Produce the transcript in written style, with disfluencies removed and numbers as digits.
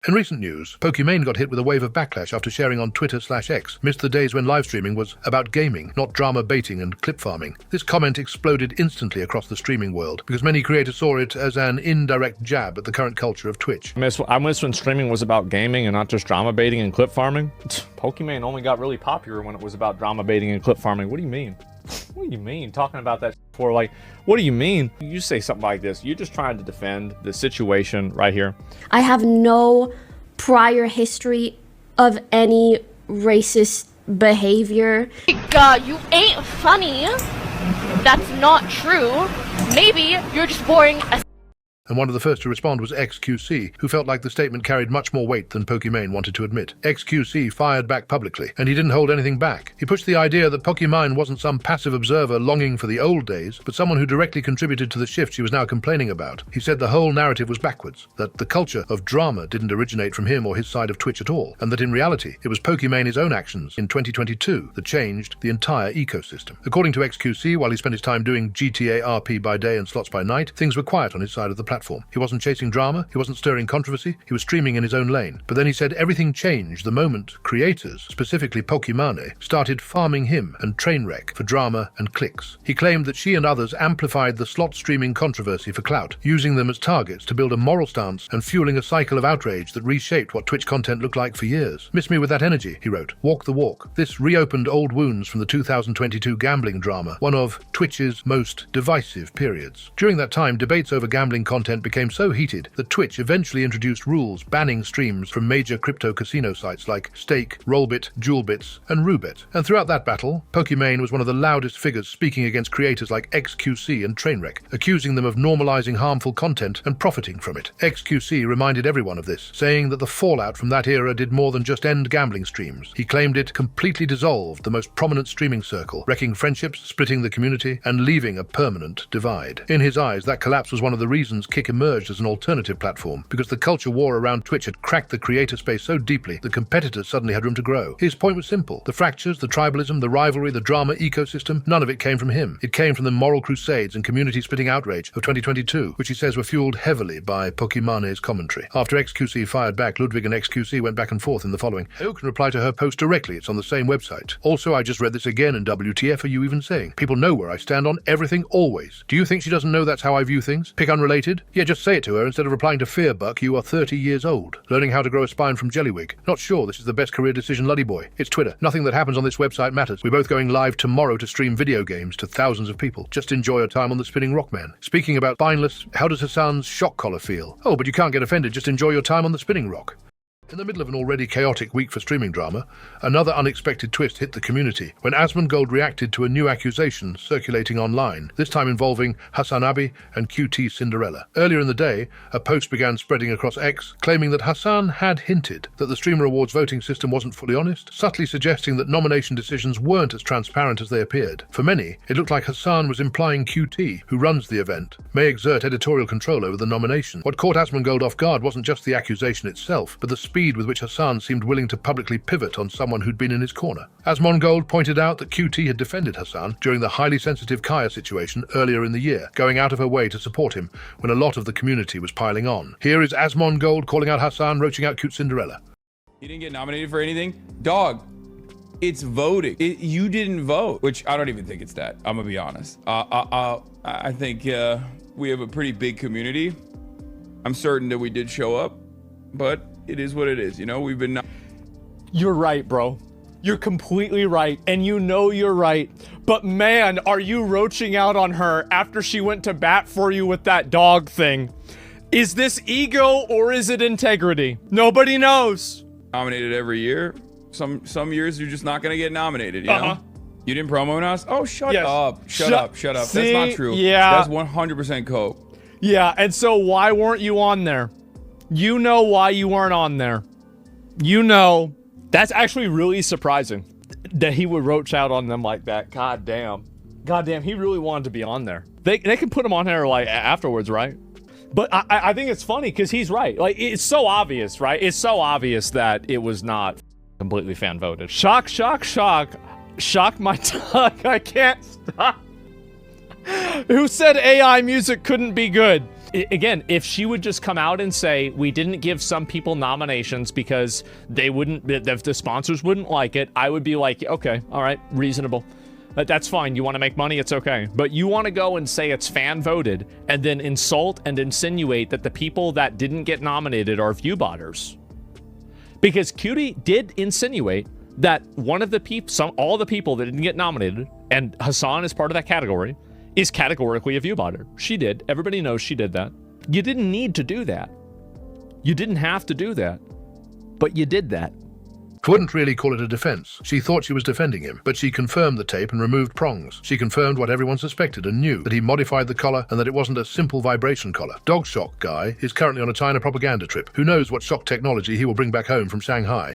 In recent news, Pokimane got hit with a wave of backlash after sharing on Twitter/X, missed the days when live streaming was about gaming, not drama baiting and clip farming. This comment exploded instantly across the streaming world, because many creators saw it as an indirect jab at the current culture of Twitch. I miss when streaming was about gaming and not just drama baiting and clip farming. Pokimane only got really popular when it was about drama baiting and clip farming. What do you mean? What do you mean? Talking about that before, like, what do you mean? You say something like this, you're just trying to defend the situation right here. I have no prior history of any racist behavior. You ain't funny. That's not true. Maybe you're just boring as And one of the first to respond was xQc, who felt like the statement carried much more weight than Pokimane wanted to admit. xQc fired back publicly, and he didn't hold anything back. He pushed the idea that Pokimane wasn't some passive observer longing for the old days, but someone who directly contributed to the shift she was now complaining about. He said the whole narrative was backwards, that the culture of drama didn't originate from him or his side of Twitch at all, and that in reality it was Pokimane's own actions in 2022 that changed the entire ecosystem. According to xQc, while he spent his time doing GTA RP by day and slots by night, things were quiet on his side of the platform. He wasn't chasing drama, he wasn't stirring controversy, he was streaming in his own lane. But then he said everything changed the moment creators, specifically Pokimane, started farming him and Trainwreck for drama and clicks. He claimed that she and others amplified the slot streaming controversy for clout, using them as targets to build a moral stance and fueling a cycle of outrage that reshaped what Twitch content looked like for years. Miss me with that energy, he wrote. Walk the walk. This reopened old wounds from the 2022 gambling drama, one of Twitch's most divisive periods. During that time, debates over gambling content became so heated that Twitch eventually introduced rules banning streams from major crypto casino sites like Stake, Rollbit, Jewelbits, and Roobet. And throughout that battle, Pokimane was one of the loudest figures speaking against creators like xQc and Trainwreck, accusing them of normalizing harmful content and profiting from it. xQc reminded everyone of this, saying that the fallout from that era did more than just end gambling streams. He claimed it completely dissolved the most prominent streaming circle, wrecking friendships, splitting the community, and leaving a permanent divide. In his eyes, that collapse was one of the reasons Kick emerged as an alternative platform, because the culture war around Twitch had cracked the creator space so deeply that competitors suddenly had room to grow. His point was simple. The fractures, the tribalism, the rivalry, the drama ecosystem, none of it came from him. It came from the moral crusades and community-splitting outrage of 2022, which he says were fueled heavily by Pokimane's commentary. After xQc fired back, Ludwig and xQc went back and forth in the following. You can reply to her post directly. It's on the same website. Also, I just read this again, and WTF are you even saying? People know where I stand on everything always. Do you think she doesn't know that's how I view things? Pick unrelated? Yeah, just say it to her instead of replying to Fearbuck, you are 30 years old. Learning how to grow a spine from Jellywig. Not sure this is the best career decision, Luddy boy. It's Twitter. Nothing that happens on this website matters. We're both going live tomorrow to stream video games to thousands of people. Just enjoy your time on the Spinning Rock Man. Speaking about spineless, how does Hassan's shock collar feel? Oh, but you can't get offended. Just enjoy your time on the Spinning Rock. In the middle of an already chaotic week for streaming drama, another unexpected twist hit the community when Asmongold reacted to a new accusation circulating online, this time involving Hassan Abi and QT Cinderella. Earlier in the day, a post began spreading across X, claiming that Hassan had hinted that the Streamer Awards voting system wasn't fully honest, subtly suggesting that nomination decisions weren't as transparent as they appeared. For many, it looked like Hassan was implying QT, who runs the event, may exert editorial control over the nomination. What caught Asmongold off guard wasn't just the accusation itself, but the speed with which Hassan seemed willing to publicly pivot on someone who'd been in his corner. Asmongold pointed out that QT had defended Hassan during the highly sensitive Kaya situation earlier in the year, going out of her way to support him when a lot of the community was piling on. Here is Asmongold calling out Hassan, roaching out cute Cinderella. He didn't get nominated for anything? Dog, it's voting. You didn't vote, which I don't even think it's that. I'm gonna be honest. I think we have a pretty big community. I'm certain that we did show up, but it is what it is, you know. We've been. You're right, bro. You're completely right, and you know you're right. But man, are you roaching out on her after she went to bat for you with that dog thing? Is this ego or is it integrity? Nobody knows. Nominated every year. Some years you're just not gonna get nominated, you know? You didn't promo us? Oh, shut up. Shut up. See, That's not true. Yeah. That's 100% cope. Yeah, and so why weren't you on there? You know why you weren't on there. You know. That's actually really surprising that he would roach out on them like that. God damn. God damn, he really wanted to be on there. They can put him on there like afterwards, right? But I think it's funny because he's right. Like, it's so obvious, right? It's so obvious that it was not completely fan voted. Shock, shock, shock. Shock my tongue. I can't stop. Who said AI music couldn't be good? Again, if she would just come out and say, we didn't give some people nominations because they wouldn't, the sponsors wouldn't like it, I would be like, okay, all right, reasonable. That's fine. You want to make money? It's okay. But you want to go and say it's fan voted and then insult and insinuate that the people that didn't get nominated are viewbotters. Because Cutie did insinuate that one of the people, all the people that didn't get nominated, and Hassan is part of that category, is categorically a viewbotter. She did. Everybody knows she did that. You didn't need to do that. You didn't have to do that. But you did that. Wouldn't really call it a defense. She thought she was defending him, but she confirmed the tape and removed prongs. She confirmed what everyone suspected and knew, that he modified the collar and that it wasn't a simple vibration collar. Dog Shock Guy is currently on a China propaganda trip. Who knows what shock technology he will bring back home from Shanghai?